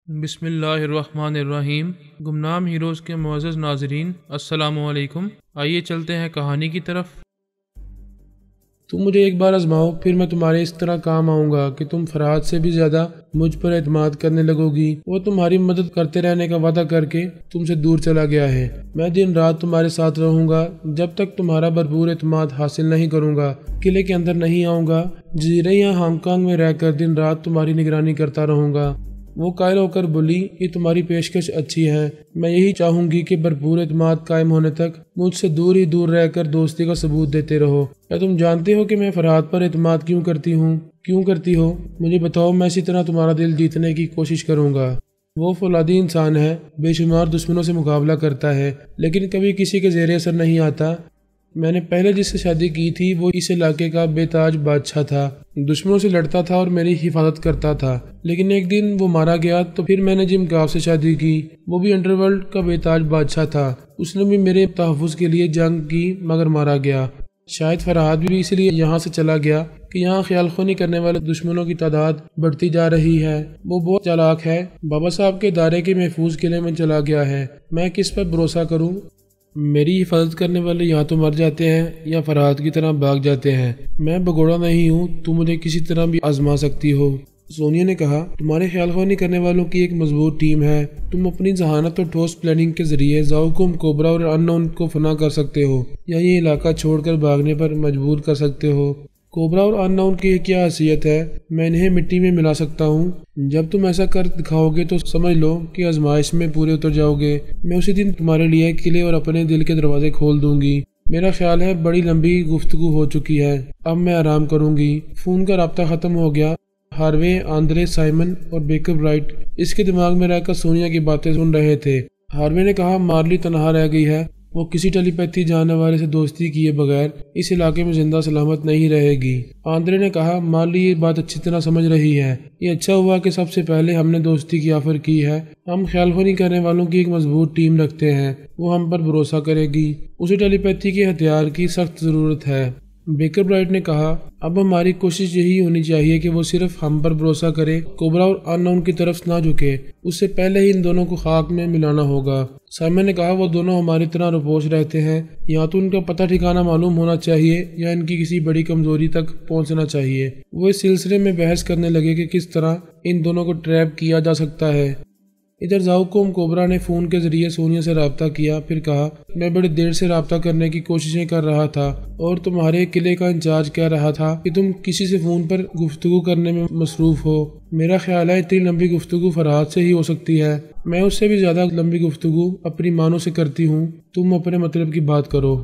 بسم اللہ الرحمن الرحیم۔ گمنام ہیروز کے معزز ناظرین، السلام علیکم۔ آئیے چلتے ہیں کہانی کی طرف۔ تم مجھے ایک بار آزماؤ، پھر میں تمہارے اس طرح کام آؤں گا کہ تم فرحات سے بھی زیادہ مجھ پر اعتماد کرنے لگو گی۔ وہ تمہاری مدد کرتے رہنے کا وعدہ کر کے تم سے دور چلا گیا ہے۔ میں دن رات تمہارے ساتھ رہوں گا جب تک تمہارا بھرپور اعتماد حاصل نہیں کروں گا۔ قلعے کے اندر نہیں آؤں گا، جزیرے یا ہانگ کانگ میں رہ کر دن رات تمہاری نگرانی کرتا رہوں گا۔ وہ قائل ہو کر بولی، یہ تمہاری پیشکش اچھی ہے، میں یہی چاہوں گی کہ بھرپور اعتماد قائم ہونے تک مجھ سے دور ہی دور رہ کر دوستی کا ثبوت دیتے رہو۔ کیا تم جانتے ہو کہ میں فرحات پر اعتماد کیوں کرتی ہو؟ مجھے بتاؤ، میں اسی طرح تمہارا دل جیتنے کی کوشش کروں گا۔ وہ فولادی انسان ہے، بے شمار دشمنوں سے مقابلہ کرتا ہے، لیکن کبھی کسی کے زیر اثر نہیں آتا۔ میں نے پہلے جس سے شادی کی تھی وہ اس علاقے کا بے تاج بادشاہ تھا، دشمنوں سے لڑتا تھا اور میری حفاظت کرتا تھا، لیکن ایک دن وہ مارا گیا تو پھر میں نے جم کاف سے شادی کی۔ وہ بھی انڈر ورلڈ کا بے تاج بادشاہ تھا، اس نے بھی میرے تحفظ کے لیے جنگ کی مگر مارا گیا۔ شاید فرحات بھی اس لیے یہاں سے چلا گیا کہ یہاں خیال خونی کرنے والے دشمنوں کی تعداد بڑھتی جا رہی ہے۔ وہ بہت چالاک ہے، بابا صاحب کے ادارے کے محفوظ قلعے میں چلا گیا ہے۔ میں کس پر بھروسہ کروں؟ میری حفاظت کرنے والے یا تو مر جاتے ہیں یا فرحات کی طرح بھاگ جاتے ہیں۔ میں بگوڑا نہیں ہوں، تم مجھے کسی طرح بھی آزما سکتی ہو۔ سونیا نے کہا، تمہارے خیال خوانی کرنے والوں کی ایک مضبوط ٹیم ہے، تم اپنی ذہانت اور ٹھوس پلاننگ کے ذریعے زاؤکم، کوبرا اور ان نون کو فنا کر سکتے ہو یا یہ علاقہ چھوڑ کر بھاگنے پر مجبور کر سکتے ہو۔ کوبرا اور ان نون کی کیا حیثیت ہے؟ میں انہیں مٹی میں ملا سکتا ہوں۔ جب تم ایسا کر دکھاؤ گے تو سمجھ لو کہ آزمائش میں پورے اتر جاؤ گے۔ میں اسی دن تمہارے لیے قلعے اور اپنے دل کے دروازے کھول دوں گی۔ میرا خیال ہے بڑی لمبی گفتگو ہو چکی ہے، اب میں آرام کروں گی۔ فون کا رابطہ ختم ہو گیا۔ ہاروے، آندرے، سائمن اور بیکر برائٹ اس کے دماغ میں رہ کر سونیا کی باتیں سن رہے تھے۔ ہاروے نے کہا، مارلی تنہا رہ گئی ہے، وہ کسی ٹیلی پیتھی جاننے والے سے دوستی کیے بغیر اس علاقے میں زندہ سلامت نہیں رہے گی۔ آندرے نے کہا، مارلی یہ بات اچھی طرح سمجھ رہی ہے، یہ اچھا ہوا کہ سب سے پہلے ہم نے دوستی کی آفر کی ہے۔ ہم خیال خوانی کرنے والوں کی ایک مضبوط ٹیم رکھتے ہیں، وہ ہم پر بھروسہ کرے گی۔ اسے ٹیلی پیتھی کے ہتھیار کی سخت ضرورت ہے۔ بیکر برائٹ نے کہا، اب ہماری کوشش یہی ہونی چاہیے کہ وہ صرف ہم پر بھروسہ کرے، کوبرا اور ان نون کی طرف نہ جھکے۔ اس سے پہلے ہی ان دونوں کو خاک میں ملانا ہوگا۔ سائمن نے کہا، وہ دونوں ہماری طرح روپوش رہتے ہیں، یا تو ان کا پتہ ٹھکانہ معلوم ہونا چاہیے یا ان کی کسی بڑی کمزوری تک پہنچنا چاہیے۔ وہ اس سلسلے میں بحث کرنے لگے کہ کس طرح ان دونوں کو ٹریپ کیا جا سکتا ہے۔ ادھر زاؤکم کوبرا نے فون کے ذریعے سونیا سے رابطہ کیا، پھر کہا، میں بڑی دیر سے رابطہ کرنے کی کوششیں کر رہا تھا اور تمہارے قلعے کا انچارج کہہ رہا تھا کہ تم کسی سے فون پر گفتگو کرنے میں مصروف ہو۔ میرا خیال ہے اتنی لمبی گفتگو فرحات سے ہی ہو سکتی ہے، میں اس سے بھی زیادہ لمبی گفتگو اپنی مانوں سے کرتی ہوں، تم اپنے مطلب کی بات کرو۔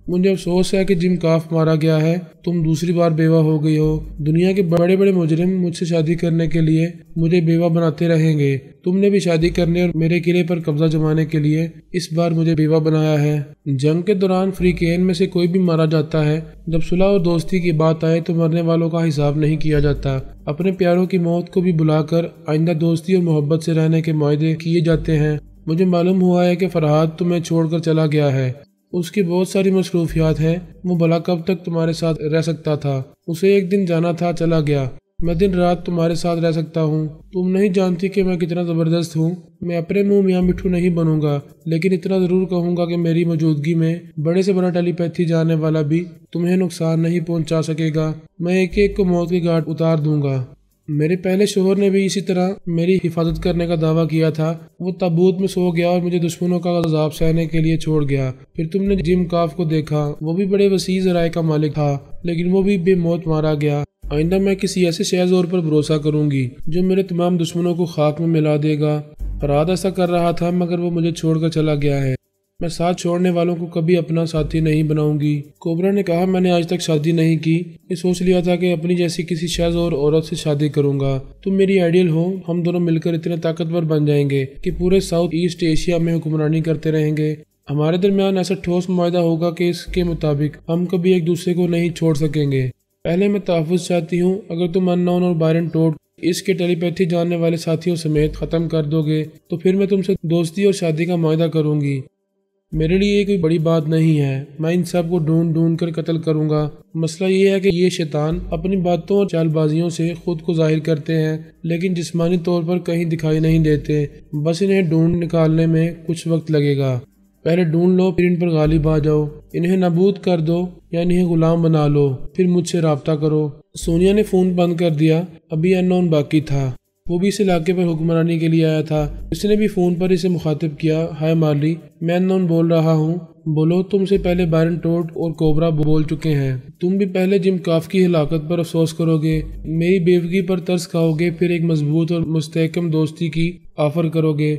مجھے افسوس ہے کہ جم کاف مارا گیا ہے، تم دوسری بار بیوہ ہو گئی ہو۔ دنیا کے بڑے بڑے مجرم مجھ سے شادی کرنے کے لیے مجھے بیوہ بناتے رہیں گے، تم نے بھی شادی کرنے اور میرے قلعے پر قبضہ جمانے کے لیے اس بار مجھے بیوہ بنایا ہے۔ جنگ کے دوران فریقین میں سے کوئی بھی مارا جاتا ہے، جب صلح اور دوستی کی بات آئے تو مرنے والوں کا حساب نہیں کیا جاتا، اپنے پیاروں کی موت کو بھی بلا کر آئندہ دوستی اور محبت سے رہنے کے معاہدے کیے جاتے ہیں۔ مجھے معلوم ہوا ہے کہ فرحات تمہیں چھوڑ کر چلا گیا ہے، اس کی بہت ساری مصروفیات ہیں، وہ بھلا کب تک تمہارے ساتھ رہ سکتا تھا؟ اسے ایک دن جانا تھا، چلا گیا۔ میں دن رات تمہارے ساتھ رہ سکتا ہوں، تم نہیں جانتی کہ میں کتنا زبردست ہوں۔ میں اپنے منہ میاں مٹھو نہیں بنوں گا، لیکن اتنا ضرور کہوں گا کہ میری موجودگی میں بڑے سے بڑا ٹیلی پیتھی جانے والا بھی تمہیں نقصان نہیں پہنچا سکے گا۔ میں ایک ایک کو موت کے گھاٹ اتار دوں گا۔ میرے پہلے شوہر نے بھی اسی طرح میری حفاظت کرنے کا دعویٰ کیا تھا، وہ تابوت میں سو گیا اور مجھے دشمنوں کا عذاب سہنے کے لیے چھوڑ گیا۔ پھر تم نے جم کاف کو دیکھا، وہ بھی بڑے وسیع ذرائع کا مالک تھا، لیکن وہ بھی بے موت مارا گیا۔ آئندہ میں کسی ایسے شہ زور پر بھروسہ کروں گی جو میرے تمام دشمنوں کو خاک میں ملا دے گا۔ فرحات ایسا کر رہا تھا مگر وہ مجھے چھوڑ کر چلا گیا ہے، میں ساتھ چھوڑنے والوں کو کبھی اپنا ساتھی نہیں بناؤں گی۔ کوبرا نے کہا، میں نے آج تک شادی نہیں کی، یہ سوچ لیا تھا کہ اپنی جیسی کسی شاذ اور عورت سے شادی کروں گا۔ تم میری آئیڈیل ہو، ہم دونوں مل کر اتنے طاقتور بن جائیں گے کہ پورے ساؤتھ ایسٹ ایشیا میں حکمرانی کرتے رہیں گے۔ ہمارے درمیان ایسا ٹھوس معاہدہ ہوگا کہ اس کے مطابق ہم کبھی ایک دوسرے کو نہیں چھوڑ سکیں گے۔ پہلے میں تحفظ چاہتی ہوں، اگر تم ان نون اور بائرن ٹوڈ اس کے ٹیلی پیتھی جاننے والے ساتھیوں سمیت ختم کر دو گے تو پھر میں تم سے دوستی اور شادی کا معاہدہ کروں گی۔ میرے لیے یہ کوئی بڑی بات نہیں ہے، میں ان سب کو ڈھونڈ ڈھونڈ کر قتل کروں گا۔ مسئلہ یہ ہے کہ یہ شیطان اپنی باتوں اور چال بازیوں سے خود کو ظاہر کرتے ہیں لیکن جسمانی طور پر کہیں دکھائی نہیں دیتے۔ بس انہیں ڈھونڈ نکالنے میں کچھ وقت لگے گا۔ پہلے ڈھونڈ لو، پھر ان پر غالب آ جاؤ، انہیں نابود کر دو یا انہیں غلام بنا لو، پھر مجھ سے رابطہ کرو۔ سونیا نے فون بند کر دیا۔ ابھی انون باقی تھا، وہ بھی اس علاقے پر حکمرانی کے لیے آیا تھا۔ اس نے بھی فون پر اسے مخاطب کیا، ہائے مارلی، میں انون بول رہا ہوں۔ بولو، تم سے پہلے بائرن ٹوڈ اور کوبرا بول چکے ہیں۔ تم بھی پہلے جم کاف کی ہلاکت پر افسوس کرو گے، میری بیوگی پر ترس کھاؤ گے، پھر ایک مضبوط اور مستحکم دوستی کی آفر کرو گے۔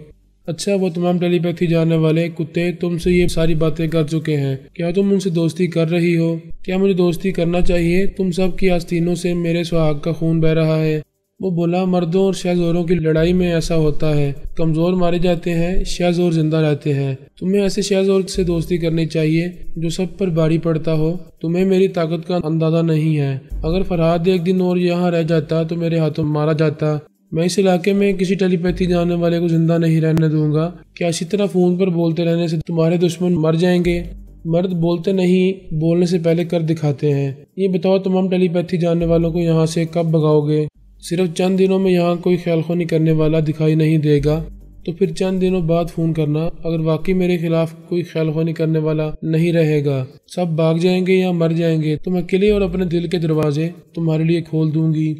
اچھا، وہ تمام ٹیلی پیتھی جاننے والے کتے تم سے یہ ساری باتیں کر چکے ہیں، کیا تم ان سے دوستی کر رہی ہو؟ کیا مجھے دوستی کرنا چاہیے؟ تم سب کی آستینوں سے میرے سہاگ کا خون بہہ رہا ہے۔ وہ بولا، مردوں اور شہ زوروں کی لڑائی میں ایسا ہوتا ہے، کمزور مارے جاتے ہیں، شہ زور زندہ رہتے ہیں۔ تمہیں ایسے شہ زور سے دوستی کرنی چاہیے جو سب پر بھاری پڑتا ہو۔ تمہیں میری طاقت کا اندازہ نہیں ہے۔ اگر فرہاد ایک دن اور یہاں رہ جاتا تو میرے ہاتھوں مارا جاتا۔ میں اس علاقے میں کسی ٹیلی پیتھی جاننے والے کو زندہ نہیں رہنے دوں گا۔ کیا اسی طرح فون پر بولتے رہنے سے تمہارے دشمن مر جائیں گے؟ مرد بولتے نہیں، بولنے سے پہلے کر دکھاتے ہیں۔ یہ بتاؤ، تمام ٹیلی پیتھی جاننے والوں کو یہاں سے کب بھگاؤ گے؟ صرف چند دنوں میں یہاں کوئی خیال خونی کرنے والا دکھائی نہیں دے گا تو پھر چند دنوں بعد فون کرنا۔ اگر واقعی میرے خلاف کوئی خیال خونی کرنے والا نہیں رہے گا، سب بھاگ جائیں گے یا مر جائیں گے، تو میں قلعے اور اپنے دل کے دروازے تمہارے لیے کھول دوں گی۔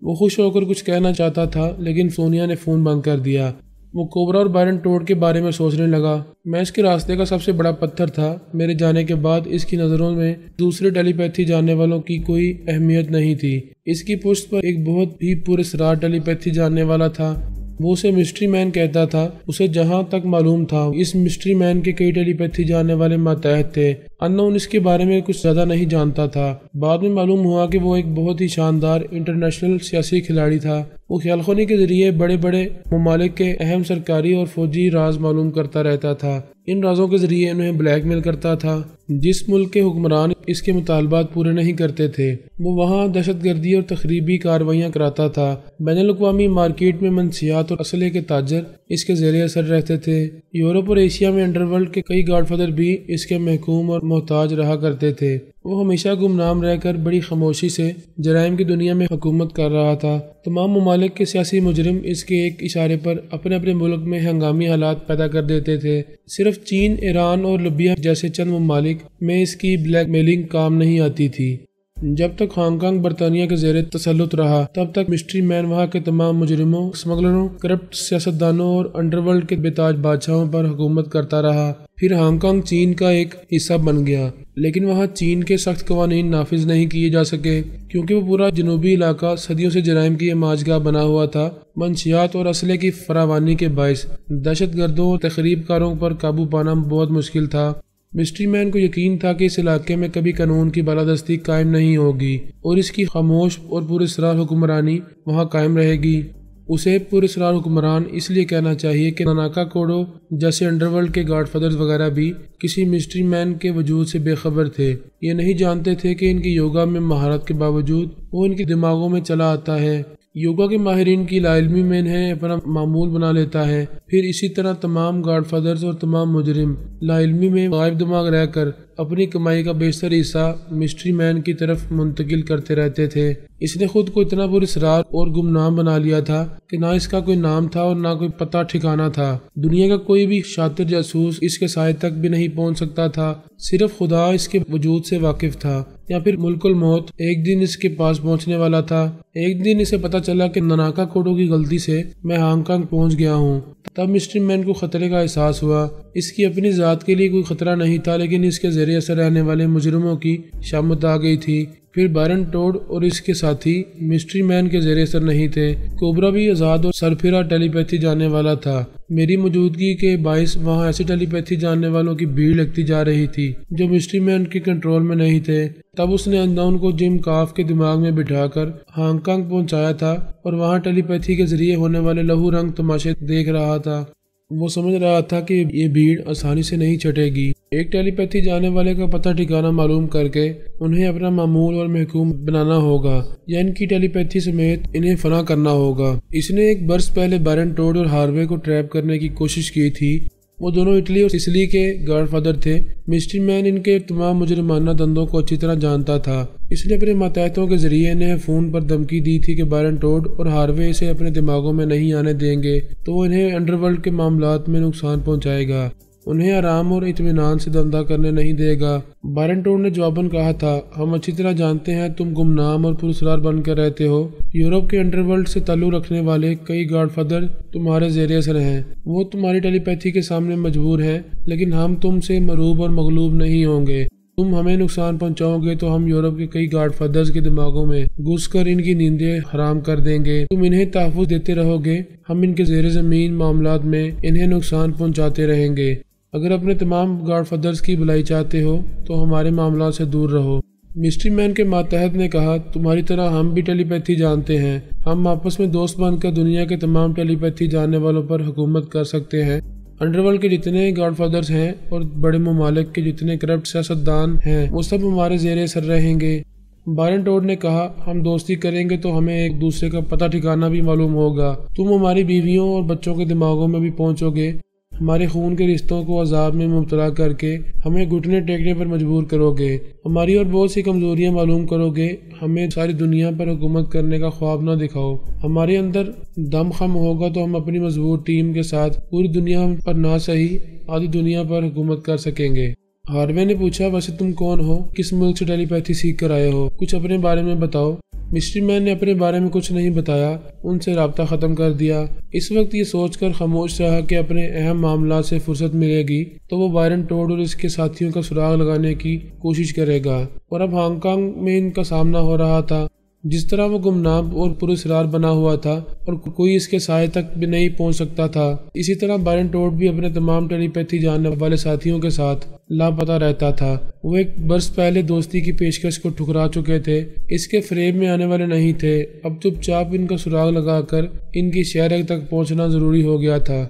وہ خوش ہو کر کچھ کہنا چاہتا تھا لیکن سونیا نے فون بند کر دیا۔ وہ کوبرا اور بائرن ٹوڈ کے بارے میں سوچنے لگا۔ میں اس کے راستے کا سب سے بڑا پتھر تھا۔ میرے جانے کے بعد اس کی نظروں میں دوسرے ٹیلی پیتھی جاننے والوں کی کوئی اہمیت نہیں تھی۔ اس کی پشت پر ایک بہت ہی پراسرار ٹیلی پیتھی جاننے والا تھا۔ وہ اسے مسٹری مین کہتا تھا۔ اسے جہاں تک معلوم تھا اس مسٹری مین کے کئی ٹیلی پیتھی جاننے والے ماتحت تھے۔ انون اس کے بارے میں کچھ زیادہ نہیں جانتا تھا۔ بعد میں معلوم ہوا کہ وہ ایک بہت ہی شاندار انٹرنیشنل سیاسی کھلاڑی تھا۔ وہ خیال خونی کے ذریعے بڑے بڑے ممالک کے اہم سرکاری اور فوجی راز معلوم کرتا رہتا تھا۔ ان رازوں کے ذریعے انہیں بلیک میل کرتا تھا۔ جس ملک کے حکمران اس کے مطالبات پورے نہیں کرتے تھے وہ وہاں دہشت گردی اور تخریبی کارروائیاں کراتا تھا۔ بین الاقوامی مارکیٹ میں منشیات اور اسلحے کے تاجر اس کے زیر اثر رہتے تھے۔ یورپ اور ایشیا میں انڈر ورلڈ کے کئی گاڈ فادر بھی اس کے محکوم اور محتاج رہا کرتے تھے۔ وہ ہمیشہ گمنام رہ کر بڑی خاموشی سے جرائم کی دنیا میں حکومت کر رہا تھا۔ تمام ممالک کے سیاسی مجرم اس کے ایک اشارے پر اپنے اپنے ملک میں ہنگامی حالات پیدا کر دیتے تھے۔ صرف چین، ایران اور لیبیا جیسے چند ممالک میں اس کی بلیک میلنگ کام نہیں آتی تھی۔ جب تک ہانگ کانگ برطانیہ کے زیر تسلط رہا تب تک مسٹری مین وہاں کے تمام مجرموں، اسمگلروں، کرپٹ سیاستدانوں اور انڈر ورلڈ کے بے تاج بادشاہوں پر حکومت کرتا رہا۔ پھر ہانگ کانگ چین کا ایک حصہ بن گیا لیکن وہاں چین کے سخت قوانین نافذ نہیں کیے جا سکے کیونکہ وہ پورا جنوبی علاقہ صدیوں سے جرائم کی ماجگاہ بنا ہوا تھا۔ منشیات اور اسلحے کی فراوانی کے باعث دہشت گردوں اور تخریب کاروں پر قابو پانا بہت مشکل تھا۔ مسٹری مین کو یقین تھا کہ اس علاقے میں کبھی قانون کی بالادستی قائم نہیں ہوگی اور اس کی خاموش اور پراسرار حکمرانی وہاں قائم رہے گی۔ اسے پراسرار حکمران اس لیے کہنا چاہیے کہ ناناکا کوڈو جیسے انڈر ورلڈ کے گاڈ فادرز وغیرہ بھی کسی مسٹری مین کے وجود سے بے خبر تھے۔ یہ نہیں جانتے تھے کہ ان کی یوگا میں مہارت کے باوجود وہ ان کے دماغوں میں چلا آتا ہے۔ یوگا کے ماہرین کی لا علمی میں انہیں اپنا معمول بنا لیتا ہے۔ پھر اسی طرح تمام گاڈ فادرز اور تمام مجرم لا علمی میں غائب دماغ رہ کر اپنی کمائی کا بیشتر حصہ مسٹری مین کی طرف منتقل کرتے رہتے تھے۔ اس نے خود کو اتنا پراسرار اور گمنام بنا لیا تھا کہ نہ اس کا کوئی نام تھا اور نہ کوئی پتہ ٹھکانہ تھا۔ دنیا کا کوئی بھی شاطر جاسوس اس کے سائے تک بھی نہیں پہنچ سکتا تھا۔ صرف خدا اس کے وجود سے واقف تھا یا پھر ملک الموت ایک دن اس کے پاس پہنچنے والا تھا۔ ایک دن اسے پتہ چلا کہ ناناکا کوڈو کی غلطی سے میں ہانگ کانگ پہنچ گیا ہوں۔ تب مسٹری مین کو خطرے کا احساس ہوا۔ اس کی اپنی ذات کے لیے کوئی خطرہ نہیں تھا لیکن اس کے زیر اثر رہنے والے مجرموں کی شامت آ گئی تھی۔ پھر بائرن ٹوڈ اور اس کے ساتھی مسٹری مین کے زیر اثر نہیں تھے۔ کوبرا بھی آزاد اور سرفراز ٹیلی پیتھی جاننے والا تھا۔ میری موجودگی کے باعث وہاں ایسے ٹیلی پیتھی جاننے والوں کی بھیڑ لگتی جا رہی تھی جو مسٹری مین کے کنٹرول میں نہیں تھے۔ تب اس نے انون کو جم کاف کے دماغ میں بٹھا کر ہانگ کانگ پہنچایا تھا اور وہاں ٹیلی پیتھی کے ذریعے ہونے والے لہو رنگ تماشے دیکھ رہا تھا۔ وہ سمجھ رہا تھا کہ یہ بھیڑ آسانی سے نہیں چھٹے گی۔ ایک ٹیلی پیتھی جانے والے کا پتہ ٹھکانہ معلوم کر کے انہیں اپنا معمول اور محکوم بنانا ہوگا یا ان کی ٹیلی پیتھی سمیت انہیں فنا کرنا ہوگا۔ اس نے ایک برس پہلے بائرن ٹوڈ اور ہاروے کو ٹریپ کرنے کی کوشش کی تھی وہ دونوں اٹلی اور سسلی کے گاڈ فادر تھے۔ مسٹری مین ان کے تمام مجرمانہ دندوں کو اچھی طرح جانتا تھا، اس نے اپنے ماتحتوں کے ذریعے انہیں فون پر دھمکی دی تھی کہ بائرن ٹوڈ اور ہاروے اسے اپنے دماغوں میں نہیں آنے دیں گے تو وہ انہیں انڈر ورلڈ کے معاملات میں نقصان پہنچائے گا، انہیں آرام اور اطمینان سے دھندا کرنے نہیں دے گا۔ بائرن ٹوڈ نے جواباً کہا تھا، ہم اچھی طرح جانتے ہیں تم گمنام اور پراسرار بن کر رہتے ہو۔ یورپ کے انڈر ورلڈ سے تعلق رکھنے والے کئی گاڈ فادر تمہارے زیر اثر ہیں، وہ تمہاری ٹیلی پیتھی کے سامنے مجبور ہیں، لیکن ہم تم سے مروب اور مغلوب نہیں ہوں گے۔ تم ہمیں نقصان پہنچاؤ گے تو ہم یورپ کے کئی گاڈ فادرز کے دماغوں میں گھس کر ان کی نیندیں حرام کر دیں گے۔ تم انہیں تحفظ دیتے رہو گے، ہم ان کے زیر زمین معاملات میں انہیں نقصان پہنچاتے رہیں گے۔ اگر اپنے تمام گاڈ فادرز کی بھلائی چاہتے ہو تو ہمارے معاملات سے دور رہو۔ مسٹری مین کے ماتحت نے کہا، تمہاری طرح ہم بھی ٹیلی پیتھی جانتے ہیں، ہم آپس میں دوست بن کر دنیا کے تمام ٹیلی پیتھی جاننے والوں پر حکومت کر سکتے ہیں۔ انڈرورلڈ کے جتنے گاڈ فادرز ہیں اور بڑے ممالک کے جتنے کرپٹ سیاستدان ہیں وہ سب ہمارے زیر اثر رہیں گے۔ بائرن ٹوڈ نے کہا، ہم دوستی کریں گے تو ہمیں ایک دوسرے کا پتہ ٹھکانہ بھی معلوم ہوگا، تم ہماری بیویوں اور بچوں کے دماغوں میں بھی پہنچو گے، ہمارے خون کے رشتوں کو عذاب میں مبتلا کر کے ہمیں گھٹنے ٹیکنے پر مجبور کرو گے، ہماری اور بہت سی کمزوریاں معلوم کرو گے، ہمیں ساری دنیا پر حکومت کرنے کا خواب نہ دکھاؤ، ہمارے اندر دم خم ہوگا تو ہم اپنی مضبوط ٹیم کے ساتھ پوری دنیا پر نہ صحیح آدھی دنیا پر حکومت کر سکیں گے۔ ہاروے نے پوچھا، ویسے تم کون ہو، کس ملک سے ٹیلی پیتھی سیکھ کر آئے ہو، کچھ اپنے بارے میں بتاؤ۔ مسٹری مین نے اپنے بارے میں کچھ نہیں بتایا، ان سے رابطہ ختم کر دیا۔ اس وقت یہ سوچ کر خاموش رہا کہ اپنے اہم معاملات سے فرصت ملے گی تو وہ بائرن ٹوڈ اور اس کے ساتھیوں کا سراغ لگانے کی کوشش کرے گا، اور اب ہانگ کانگ میں ان کا سامنا ہو رہا تھا۔ جس طرح وہ گمنام اور پراسرار بنا ہوا تھا اور کوئی اس کے سائے تک بھی نہیں پہنچ سکتا تھا، اسی طرح بائرن ٹوڈ بھی اپنے تمام ٹیلی پیتھی جاننے والے ساتھیوں کے ساتھ لاپتہ رہتا تھا۔ وہ ایک برس پہلے دوستی کی پیشکش کو ٹھکرا چکے تھے، اس کے فریب میں آنے والے نہیں تھے، اب چپ چاپ ان کا سراغ لگا کر ان کی شہر تک پہنچنا ضروری ہو گیا تھا۔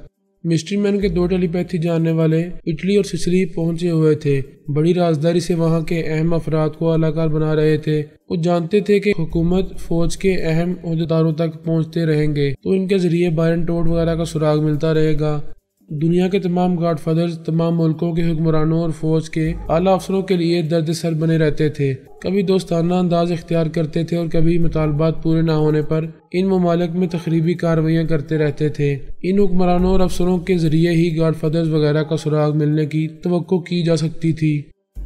مسٹری مین کے دو ٹیلی پیتھی جاننے والے اٹلی اور سسلی پہنچے ہوئے تھے، بڑی رازداری سے وہاں کے اہم افراد کو اعلی کار بنا رہے تھے۔ وہ جانتے تھے کہ حکومت فوج کے اہم عہدیداروں تک پہنچتے رہیں گے تو ان کے ذریعے بائرن ٹوڈ وغیرہ کا سراغ ملتا رہے گا۔ دنیا کے تمام گاڈ فادرز تمام ملکوں کے حکمرانوں اور فوج کے اعلیٰ افسروں کے لیے درد سر بنے رہتے تھے، کبھی دوستانہ انداز اختیار کرتے تھے اور کبھی مطالبات پورے نہ ہونے پر ان ممالک میں تخریبی کارروائیاں کرتے رہتے تھے۔ ان حکمرانوں اور افسروں کے ذریعے ہی گاڈ فادرز وغیرہ کا سراغ ملنے کی توقع کی جا سکتی تھی۔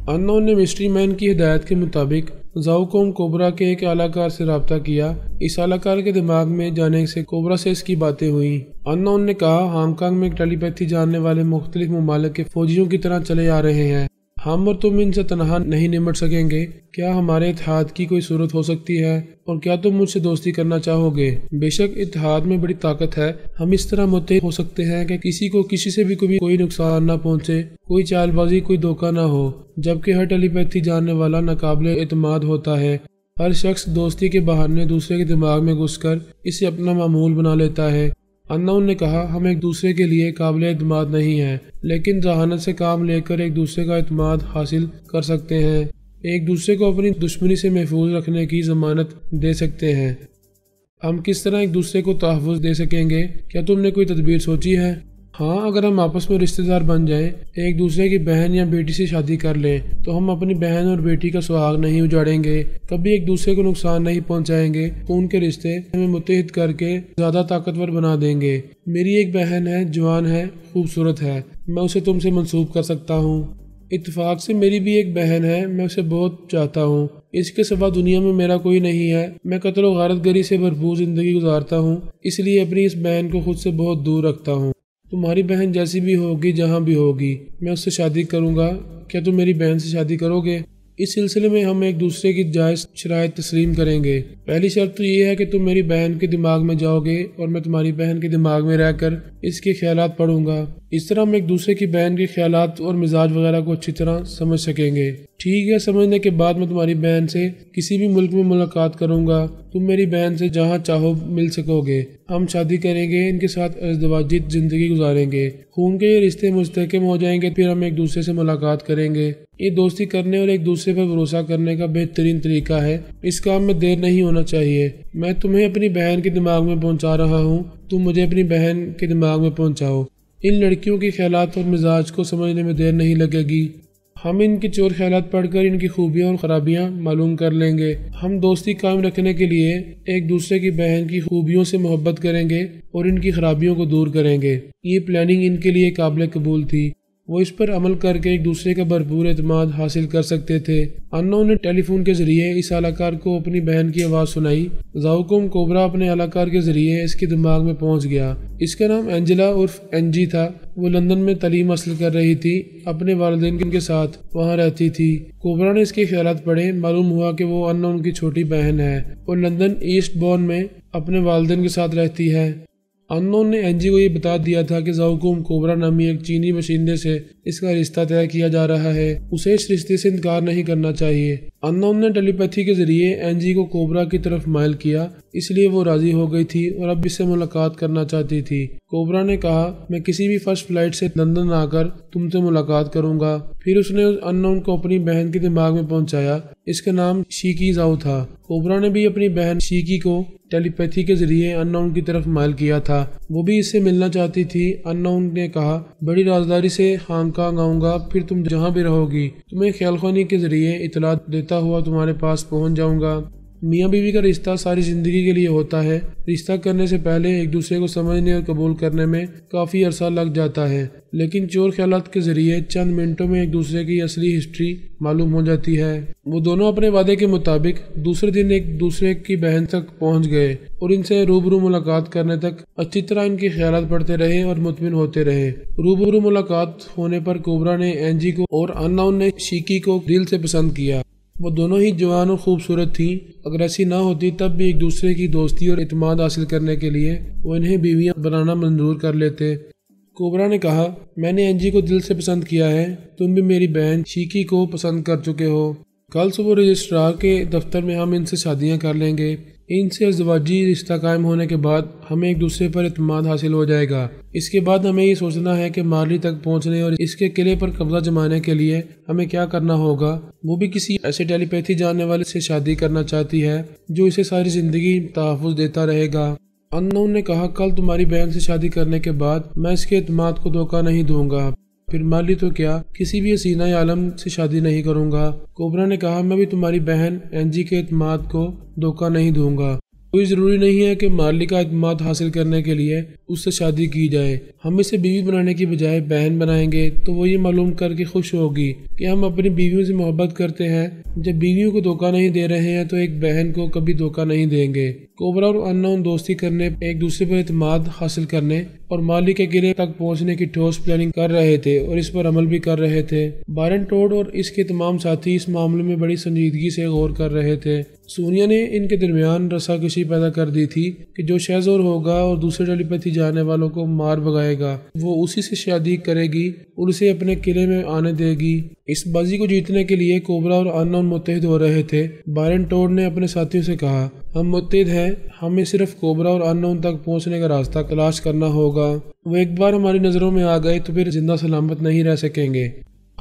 انون نے مسٹری مین کی ہدایت کے مطابق زاؤ کوم کوبرا کے ایک اعلیٰ کار سے رابطہ کیا۔ اس اعلیٰ کار کے دماغ میں جانے سے کوبرا سے اس کی باتیں ہوئیں۔ انون نے کہا، ہانگ کانگ میں ٹیلی پیتھی جاننے والے مختلف ممالک کے فوجیوں کی طرح چلے آ رہے ہیں، ہم اور تم ان سے تنہا نہیں نمٹ سکیں گے، کیا ہمارے اتحاد کی کوئی صورت ہو سکتی ہے، اور کیا تم مجھ سے دوستی کرنا چاہو گے؟ بے شک اتحاد میں بڑی طاقت ہے، ہم اس طرح متحد ہو سکتے ہیں کہ کسی کو کسی سے بھی کبھی کوئی نقصان نہ پہنچے، کوئی چال بازی، کوئی دھوکہ نہ ہو، جبکہ ہر ٹیلی پیتھی جاننے والا ناقابل اعتماد ہوتا ہے۔ ہر شخص دوستی کے بہانے دوسرے کے دماغ میں گھس کر اسے اپنا معمول بنا لیتا ہے۔ انون نے کہا، ہم ایک دوسرے کے لیے قابل اعتماد نہیں ہیں، لیکن ذہانت سے کام لے کر ایک دوسرے کا اعتماد حاصل کر سکتے ہیں، ایک دوسرے کو اپنی دشمنی سے محفوظ رکھنے کی ضمانت دے سکتے ہیں۔ ہم کس طرح ایک دوسرے کو تحفظ دے سکیں گے؟ کیا تم نے کوئی تدبیر سوچی ہے؟ ہاں، اگر ہم آپس میں رشتہ دار بن جائیں، ایک دوسرے کی بہن یا بیٹی سے شادی کر لیں تو ہم اپنی بہن اور بیٹی کا سہاگ نہیں اجاڑیں گے، کبھی ایک دوسرے کو نقصان نہیں پہنچائیں گے، خون کے رشتے ہمیں متحد کر کے زیادہ طاقتور بنا دیں گے۔ میری ایک بہن ہے، جوان ہے، خوبصورت ہے، میں اسے تم سے منسوب کر سکتا ہوں۔ اتفاق سے میری بھی ایک بہن ہے، میں اسے بہت چاہتا ہوں، اس کے سوا دنیا میں میرا کوئی نہیں ہے، میں قتل و غارت گری سے بھرپور زندگی گزارتا ہوں، اس لیے اپنی اس بہن کو خود سے بہت دور رکھتا ہوں۔ تمہاری بہن جیسی بھی ہوگی، جہاں بھی ہوگی، میں اس سے شادی کروں گا، کیا تم میری بہن سے شادی کرو گے؟ اس سلسلے میں ہم ایک دوسرے کی جائز شرائط تسلیم کریں گے۔ پہلی شرط تو یہ ہے کہ تم میری بہن کے دماغ میں جاؤ گے اور میں تمہاری بہن کے دماغ میں رہ کر اس کے خیالات پڑھوں گا، اس طرح ہم ایک دوسرے کی بہن کے خیالات اور مزاج وغیرہ کو اچھی طرح سمجھ سکیں گے۔ ٹھیک ہے، سمجھنے کے بعد میں تمہاری بہن سے کسی بھی ملک میں ملاقات کروں گا، تم میری بہن سے جہاں چاہو مل سکو گے، ہم شادی کریں گے، ان کے ساتھ ازدواجی زندگی گزاریں گے، خون کے یہ رشتے مستحکم ہو جائیں گے، پھر ہم ایک دوسرے سے ملاقات کریں گے۔ یہ دوستی کرنے اور ایک دوسرے پر بھروسہ کرنے کا بہترین طریقہ ہے، اس کام میں دیر نہیں ہونا چاہیے۔ میں تمہیں اپنی بہن کے دماغ میں پہنچا رہا ہوں، تم مجھے اپنی بہن کے دماغ میں پہنچاؤ۔ ان لڑکیوں کے خیالات اور مزاج کو سمجھنے میں دیر نہیں لگے گی۔ ہم ان کے چور خیالات پڑھ کر ان کی خوبیاں اور خرابیاں معلوم کر لیں گے۔ ہم دوستی قائم رکھنے کے لیے ایک دوسرے کی بہن کی خوبیوں سے محبت کریں گے اور ان کی خرابیوں کو دور کریں گے۔ یہ پلاننگ ان کے لیے قابل قبول تھی۔ وہ اس پر عمل کر کے ایک دوسرے کا بھرپور اعتماد حاصل کر سکتے تھے۔ انون نے ٹیلی فون کے ذریعے اس اہلکار کو اپنی بہن کی آواز سنائی۔ زاؤکوم کوبرا اپنے اہلکار کے ذریعے اس کے دماغ میں پہنچ گیا۔ اس کا نام اینجلا عرف اینجی تھا۔ وہ لندن میں تعلیم حاصل کر رہی تھی، اپنے والدین کے ساتھ وہاں رہتی تھی۔ کوبرا نے اس کے خیالات پڑھے۔ معلوم ہوا کہ وہ انون کی چھوٹی بہن ہے اور لندن ایسٹ بورن میں اپنے والدین کے ساتھ رہتی ہے۔ انون نے اینجی کو یہ بتا دیا تھا کہ زاؤکوم کوبرا نامی ایک چینی باشندے سے اس کا رشتہ طے کیا جا رہا ہے۔ اسے اس رشتے سے انکار نہیں کرنا چاہیے۔ انون نے ٹیلی پیتھی کے ذریعے اینجی کو کوبرا کی طرف مائل کیا، اس لیے وہ راضی ہو گئی تھی اور اب اس سے ملاقات کرنا چاہتی تھی۔ کوبرا نے کہا، میں کسی بھی فرسٹ فلائٹ سے لندن آ کر تم سے ملاقات کروں گا۔ پھر اس نے انون کو اپنی بہن کے دماغ میں پہنچایا۔ اس کا نام شیکی زاؤ تھا۔ کوبرا نے بھی اپنی بہن شیکی کو ٹیلی پیتھی کے ذریعے انون کی طرف مائل کیا تھا۔ وہ بھی اس سے ملنا چاہتی تھی۔ انون نے کہا، بڑی رازداری سے ہانگ کانگ آؤں گا، پھر تم جہاں بھی رہو گی تمہیں خیال خوانی کے ذریعے اطلاع دیتا ہوا تمہارے پاس پہنچ جاؤں گا۔ میاں بیوی کا رشتہ ساری زندگی کے لیے ہوتا ہے۔ رشتہ کرنے سے پہلے ایک دوسرے کو سمجھنے اور قبول کرنے میں کافی عرصہ لگ جاتا ہے، لیکن چور خیالات کے ذریعے چند منٹوں میں ایک دوسرے کی اصلی ہسٹری معلوم ہو جاتی ہے۔ وہ دونوں اپنے وعدے کے مطابق دوسرے دن ایک دوسرے کی بہن تک پہنچ گئے اور ان سے روبرو ملاقات کرنے تک اچھی طرح ان کے خیالات پڑھتے رہے اور مطمئن ہوتے رہے۔ روبرو ملاقات ہونے پر کوبرا نے اینجی کو اور انون نے شیکی کو دل سے پسند کیا۔ وہ دونوں ہی جوان اور خوبصورت تھیں۔ اگر ایسی نہ ہوتی تب بھی ایک دوسرے کی دوستی اور اعتماد حاصل کرنے کے لیے وہ انہیں بیویاں بنانا منظور کر لیتے۔ کوبرا نے کہا، میں نے اینجی کو دل سے پسند کیا ہے، تم بھی میری بہن شیکی کو پسند کر چکے ہو۔ کل صبح رجسٹرار کے دفتر میں ہم ان سے شادیاں کر لیں گے۔ ان سے ازدواجی رشتہ قائم ہونے کے بعد ہمیں ایک دوسرے پر اعتماد حاصل ہو جائے گا۔ اس کے بعد ہمیں یہ سوچنا ہے کہ مارلی تک پہنچنے اور اس کے قلعے پر قبضہ جمانے کے لیے ہمیں کیا کرنا ہوگا۔ وہ بھی کسی ایسے ٹیلی پیتھی جاننے والے سے شادی کرنا چاہتی ہے جو اسے ساری زندگی تحفظ دیتا رہے گا۔ انون نے کہا، کل تمہاری بہن سے شادی کرنے کے بعد میں اس کے اعتماد کو دھوکہ نہیں دوں گا، پھر مارلی تو کیا، کسی بھی حسینہ عالم سے شادی نہیں کروں گا۔ کوبرا نے کہا، میں بھی تمہاری بہن اینجی کے اعتماد کو دھوکہ نہیں دوں گا۔ کوئی ضروری نہیں ہے کہ مارلی کا اعتماد حاصل کرنے کے لیے اس سے شادی کی جائے۔ ہم اسے بیوی بنانے کی بجائے بہن بنائیں گے تو وہ یہ معلوم کر کے خوش ہوگی کہ ہم اپنی بیویوں سے محبت کرتے ہیں۔ جب بیویوں کو دھوکہ نہیں دے رہے ہیں تو ایک بہن کو کبھی دھوکہ نہیں دیں گے۔ کوبرا اور انون دوستی کرنے، ایک دوسرے پر اعتماد حاصل کرنے اور مارلی کے قلعے تک پہنچنے کی ٹھوس پلاننگ کر رہے تھے اور اس پر عمل بھی کر رہے تھے۔ بارن ٹوڈ اور اس کے تمام ساتھی اس معاملے میں بڑی سنجیدگی سے غور کر رہے تھے۔ سونیا نے ان کے درمیان رساکشی پیدا کر دی تھی کہ جو شہزور ہوگا اور دوسرے ٹیلی پیتھی جانے والوں کو مار بھگائے گا وہ اسی سے شادی کرے گی اور اسے اپنے قلعے میں آنے دے گی۔ اس بازی کو جیتنے کے لیے کوبرا اور انون متحد ہو رہے تھے۔ بارن ٹوڈ نے اپنے ساتھیوں سے کہا، ہم متحد ہیں، ہمیں صرف کوبرا اور انون تک پہنچنے کا راستہ تلاش کرنا ہوگا۔ وہ ایک بار ہماری نظروں میں آ گئے تو پھر زندہ سلامت نہیں رہ سکیں گے۔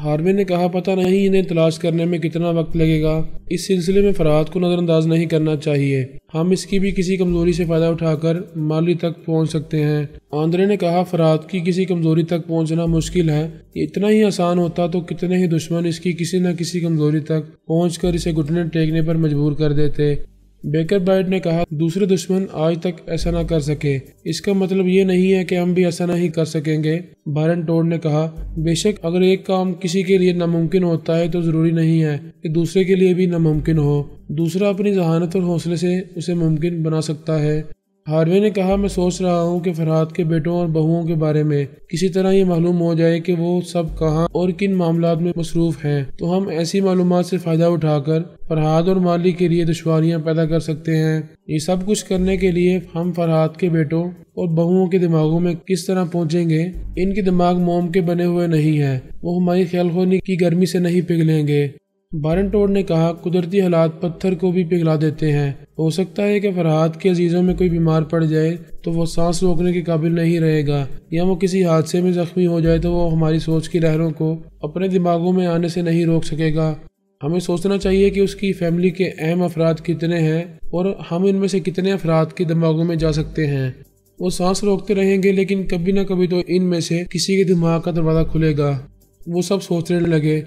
ہاروے نے کہا، پتہ نہیں انہیں تلاش کرنے میں کتنا وقت لگے گا۔ اس سلسلے میں فرات کو نظر انداز نہیں کرنا چاہیے۔ ہم اس کی بھی کسی کمزوری سے فائدہ اٹھا کر مارلی تک پہنچ سکتے ہیں۔ آندرے نے کہا، فرات کی کسی کمزوری تک پہنچنا مشکل ہے۔ یہ اتنا ہی آسان ہوتا تو کتنے ہی دشمن اس کی کسی نہ کسی کمزوری تک پہنچ کر اسے گھٹنے ٹیکنے پر مجبور کر دیتے۔ بیکر بائٹ نے کہا، دوسرے دشمن آج تک ایسا نہ کر سکے، اس کا مطلب یہ نہیں ہے کہ ہم بھی ایسا نہیں کر سکیں گے۔ بارن ٹوڈ نے کہا، بے شک اگر ایک کام کسی کے لیے ناممکن ہوتا ہے تو ضروری نہیں ہے کہ دوسرے کے لیے بھی ناممکن ہو۔ دوسرا اپنی ذہانت اور حوصلے سے اسے ممکن بنا سکتا ہے۔ ہاروے نے کہا، میں سوچ رہا ہوں کہ فرحات کے بیٹوں اور بہوؤں کے بارے میں کسی طرح یہ معلوم ہو جائے کہ وہ سب کہاں اور کن معاملات میں مصروف ہیں تو ہم ایسی معلومات سے فائدہ اٹھا کر فرحات اور مارلی کے لیے دشواریاں پیدا کر سکتے ہیں۔ یہ سب کچھ کرنے کے لیے ہم فرحات کے بیٹوں اور بہوؤں کے دماغوں میں کس طرح پہنچیں گے؟ ان کے دماغ موم کے بنے ہوئے نہیں ہیں، وہ ہماری خیال خونی کی گرمی سے نہیں پگھلیں گے۔ بارن ٹوڈ نے کہا، قدرتی حالات پتھر کو بھی پگھلا دیتے ہیں۔ ہو سکتا ہے کہ فرحات کے عزیزوں میں کوئی بیمار پڑ جائے تو وہ سانس روکنے کے قابل نہیں رہے گا، یا وہ کسی حادثے میں زخمی ہو جائے تو وہ ہماری سوچ کی لہروں کو اپنے دماغوں میں آنے سے نہیں روک سکے گا۔ ہمیں سوچنا چاہیے کہ اس کی فیملی کے اہم افراد کتنے ہیں اور ہم ان میں سے کتنے افراد کے دماغوں میں جا سکتے ہیں۔ وہ سانس روکتے رہیں گے لیکن کبھی نہ کبھی تو ان میں سے کسی کے دماغ کا دروازہ کھلے گا۔ وہ سب سوچنے لگے